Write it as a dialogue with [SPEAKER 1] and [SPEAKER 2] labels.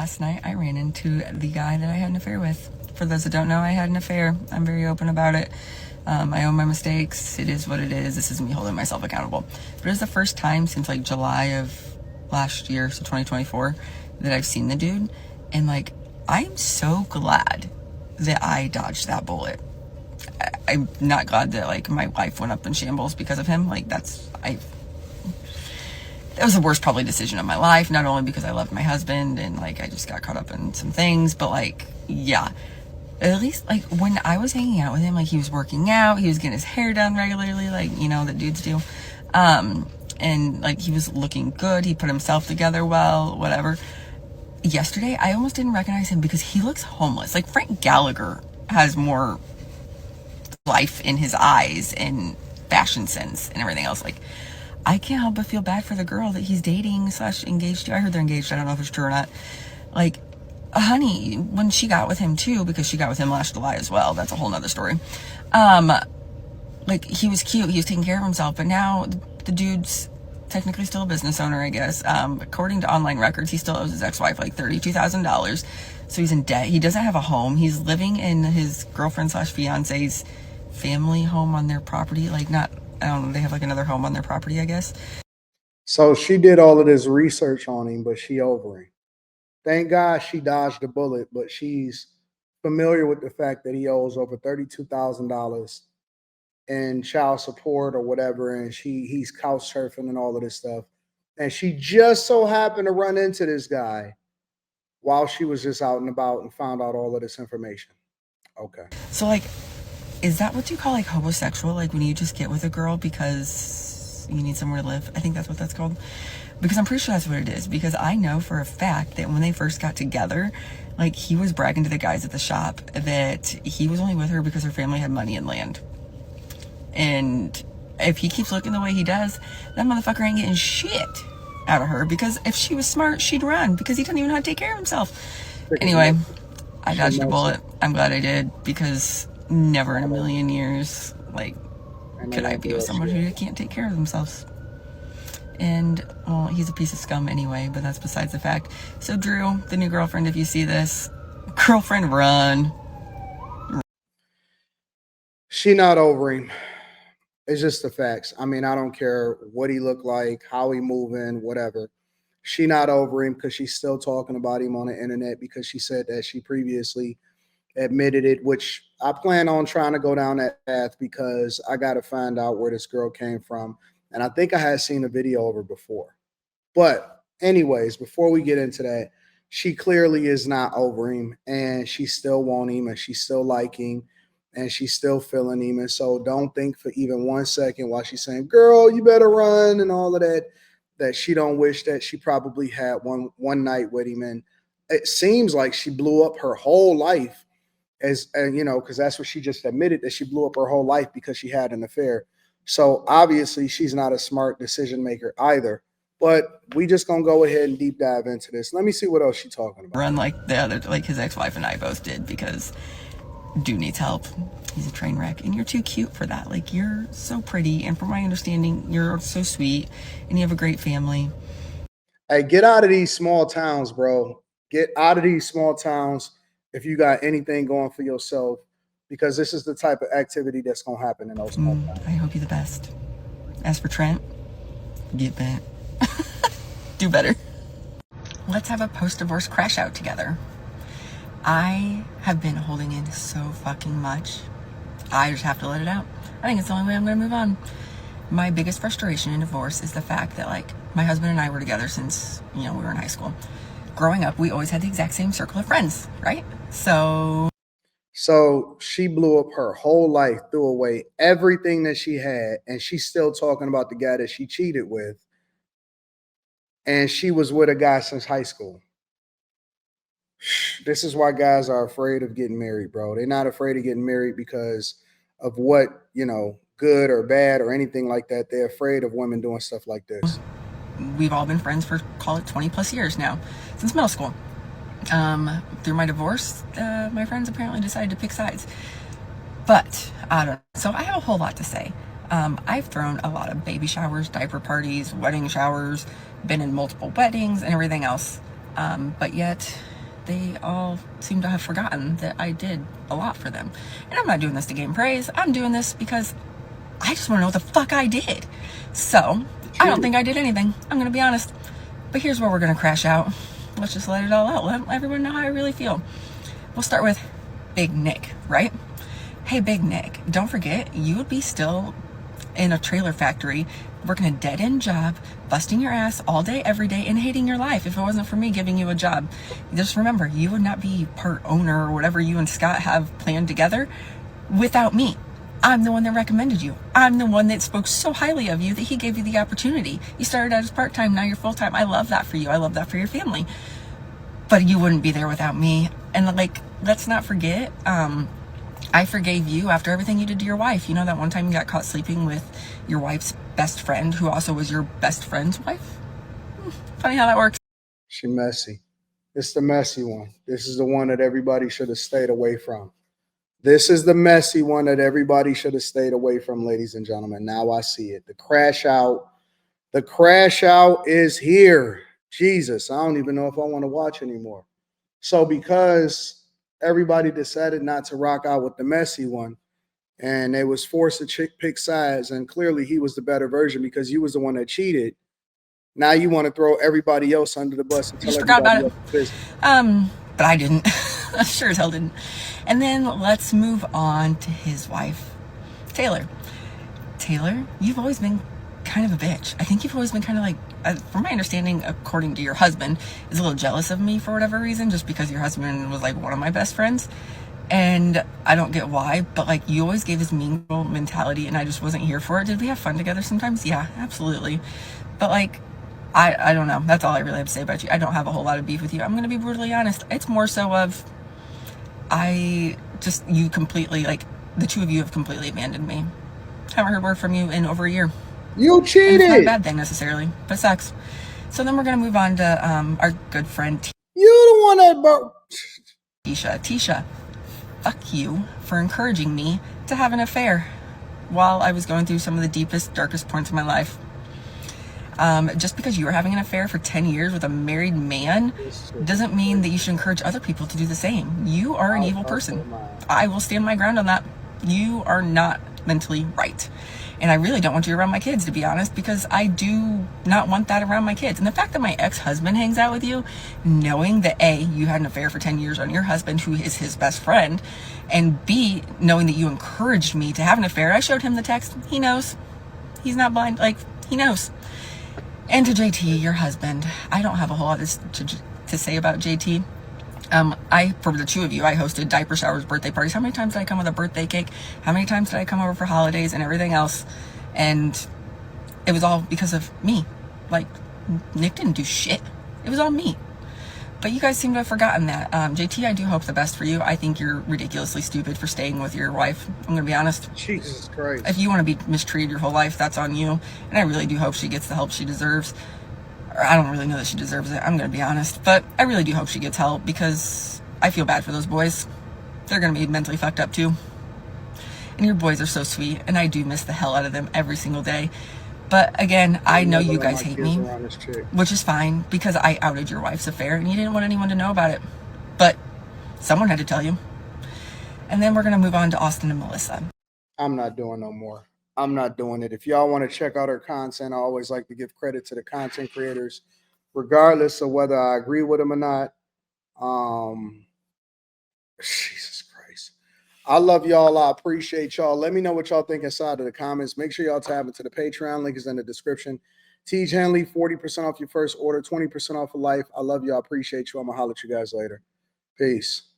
[SPEAKER 1] last night I ran into the guy that I had an affair with. For those that don't know, I had an affair. I'm very open about it. I own my mistakes. It is what it is. This is me holding myself accountable. But it was the first time since like July of last year, so 2024, that I've seen the dude. And like, I'm so glad that I dodged that bullet. I'm not glad that like my life went up in shambles because of him. Like that was the worst probably decision of my life, not only because I loved my husband and like I just got caught up in some things, but like, yeah, at least like when I was hanging out with him, like he was working out, he was getting his hair done regularly, like, you know, that dudes do. And like he was looking good. He put himself together well, whatever. Yesterday, I almost didn't recognize him because he looks homeless. Like Frank Gallagher has more life in his eyes and fashion sense and everything else. Like, I can't help but feel bad for the girl that he's dating / engaged to. I heard they're engaged. I don't know if it's true or not. Like, honey, when she got with him too, because she got with him last July as well. That's a whole nother story. Like he was cute. He was taking care of himself, but now the dude's technically still a business owner, I guess. According to online records, he still owes his ex-wife like $32,000. So he's in debt. He doesn't have a home. He's living in his girlfriend / fiance's family home on their property. Like not, I don't know, they have like another home on their property, I guess.
[SPEAKER 2] So she did all of this research on him, but she over him. Thank God she dodged the bullet, but she's familiar with the fact that he owes over $32,000 in child support or whatever, and he's couch surfing and all of this stuff. And she just so happened to run into this guy while she was just out and about and found out all of this information. Okay.
[SPEAKER 1] So like, is that what you call like homosexual? Like when you just get with a girl because you need somewhere to live? I think that's what that's called. Because I'm pretty sure that's what it is. Because I know for a fact that when they first got together, like he was bragging to the guys at the shop that he was only with her because her family had money and land. And if he keeps looking the way he does, that motherfucker ain't getting shit out of her. Because if she was smart, she'd run. Because he doesn't even know how to take care of himself. Anyway, I dodged a bullet. I'm glad I did. Because never in a million years, like, could I be with someone who can't take care of themselves. And, well, he's a piece of scum anyway, but that's besides the fact. So, Drew, the new girlfriend, if you see this, girlfriend, run.
[SPEAKER 2] She not over him. It's just the facts. I mean, I don't care what he looked like, how he moving, whatever. She not over him because she's still talking about him on the internet because she said that she previously admitted it, which I plan on trying to go down that path because I got to find out where this girl came from. And I think I had seen a video of her before. But anyways, before we get into that, she clearly is not over him and she still want him and she's still liking and she's still feeling him. And so don't think for even 1 second while she's saying, girl, you better run and all of that, that she don't wish that she probably had one night with him. And it seems like she blew up her whole life because that's what she just admitted, that she blew up her whole life because she had an affair. So obviously she's not a smart decision maker either. But we just gonna go ahead and deep dive into this. Let me see what else she's talking about.
[SPEAKER 1] Run like the other, like his ex-wife and I both did, because dude needs help. He's a train wreck, and you're too cute for that. Like, you're so pretty, and from my understanding, you're so sweet, and you have a great family.
[SPEAKER 2] Hey, get out of these small towns, bro. Get out of these small towns if you got anything going for yourself, because this is the type of activity that's gonna happen in those small towns.
[SPEAKER 1] I hope you're the best. As for Trent, get bent. Do better. Let's have a post-divorce crash out together. I have been holding in so fucking much. I just have to let it out. I think it's the only way I'm going to move on. My biggest frustration in divorce is the fact that, like, my husband and I were together since, we were in high school. Growing up, we always had the exact same circle of friends, right? So
[SPEAKER 2] she blew up her whole life, threw away everything that she had, and she's still talking about the guy that she cheated with. And she was with a guy since high school. This is why guys are afraid of getting married, bro. They're not afraid of getting married because of what, good or bad or anything like that. They're afraid of women doing stuff like this.
[SPEAKER 1] We've all been friends for, call it 20 plus years now, since middle school. Through my divorce, my friends apparently decided to pick sides. But I don't know. So I have a whole lot to say. I've thrown a lot of baby showers, diaper parties, wedding showers, been in multiple weddings and everything else. But yet they all seem to have forgotten that I did a lot for them. And I'm not doing this to gain praise. I'm doing this because I just want to know what the fuck I did. So, I don't think I did anything. I'm going to be honest. But here's where we're going to crash out. Let's just let it all out. Let everyone know how I really feel. We'll start with Big Nick, right? Hey, Big Nick, don't forget, you would be still in a trailer factory working a dead-end job, busting your ass all day, every day, and hating your life if it wasn't for me giving you a job. Just remember, you would not be part owner or whatever you and Scott have planned together without me. I'm the one that recommended you. I'm the one that spoke so highly of you that he gave you the opportunity. You started out as part-time, now you're full-time. I love that for you. I love that for your family. But you wouldn't be there without me. And like, let's not forget, I forgave you after everything you did to your wife. You know that one time you got caught sleeping with your wife's best friend, who also was your best friend's wife? Funny how that works.
[SPEAKER 2] She messy. It's the messy one. This is the one that everybody should have stayed away from. This is the messy one that everybody should have stayed away from, ladies and gentlemen. Now I see it. The crash out. The crash out is here. Jesus, I don't even know if I want to watch anymore. So because everybody decided not to rock out with the messy one, and they was forced to pick sides, and clearly he was the better version because you was the one that cheated. Now you want to throw everybody else under the bus and
[SPEAKER 1] You
[SPEAKER 2] tell
[SPEAKER 1] just forgot about
[SPEAKER 2] everybody
[SPEAKER 1] it.
[SPEAKER 2] else business.
[SPEAKER 1] But I didn't. I sure as hell didn't. And then let's move on to his wife, Taylor. Taylor, you've always been kind of a bitch. I think you've always been kind of like, from my understanding, according to your husband, is a little jealous of me for whatever reason, just because your husband was like one of my best friends. And I don't get why, but like you always gave this mean girl mentality and I just wasn't here for it. Did we have fun together sometimes? Yeah, absolutely. But like, I don't know. That's all I really have to say about you. I don't have a whole lot of beef with you. I'm going to be brutally honest. It's more so of, you completely, like, the two of you have completely abandoned me. Haven't heard word from you in over a year.
[SPEAKER 2] You cheated.
[SPEAKER 1] And it's not a bad thing necessarily, but it sucks. So then we're going to move on to our good friend
[SPEAKER 2] You the one that
[SPEAKER 1] Tisha. Tisha, fuck you for encouraging me to have an affair while I was going through some of the deepest, darkest points of my life. Just because you were having an affair for 10 years with a married man doesn't mean that you should encourage other people to do the same. You are an evil person. I will stand my ground on that. You are not mentally right. And I really don't want you around my kids, to be honest, because I do not want that around my kids. And the fact that my ex-husband hangs out with you, knowing that A, you had an affair for 10 years on your husband, who is his best friend, and B, knowing that you encouraged me to have an affair, I showed him the text. He knows. He's not blind. Like, he knows. And to JT, your husband, I don't have a whole lot to say about JT. For the two of you, I hosted diaper showers, birthday parties. How many times did I come with a birthday cake? How many times did I come over for holidays and everything else? And it was all because of me. Like, Nick didn't do shit. It was all me. But you guys seem to have forgotten that. JT, I do hope the best for you. I think you're ridiculously stupid for staying with your wife. I'm going to be honest.
[SPEAKER 2] Jesus Christ.
[SPEAKER 1] If you want to be mistreated your whole life, that's on you. And I really do hope she gets the help she deserves. Or I don't really know that she deserves it. I'm going to be honest. But I really do hope she gets help because I feel bad for those boys. They're going to be mentally fucked up too. And your boys are so sweet. And I do miss the hell out of them every single day. But again, I know you guys hate me, which is fine because I outed your wife's affair and you didn't want anyone to know about it. But someone had to tell you. And then we're going to move on to Austin and Melissa.
[SPEAKER 2] I'm not doing no more. I'm not doing it. If y'all want to check out her content, I always like to give credit to the content creators, regardless of whether I agree with them or not. Jesus Christ. I love y'all. I appreciate y'all. Let me know what y'all think inside of the comments. Make sure y'all tap into the Patreon. Link is in the description. T. Hanley, 40% off your first order, 20% off for life. I love you. I appreciate you. I'm going to holler at you guys later. Peace.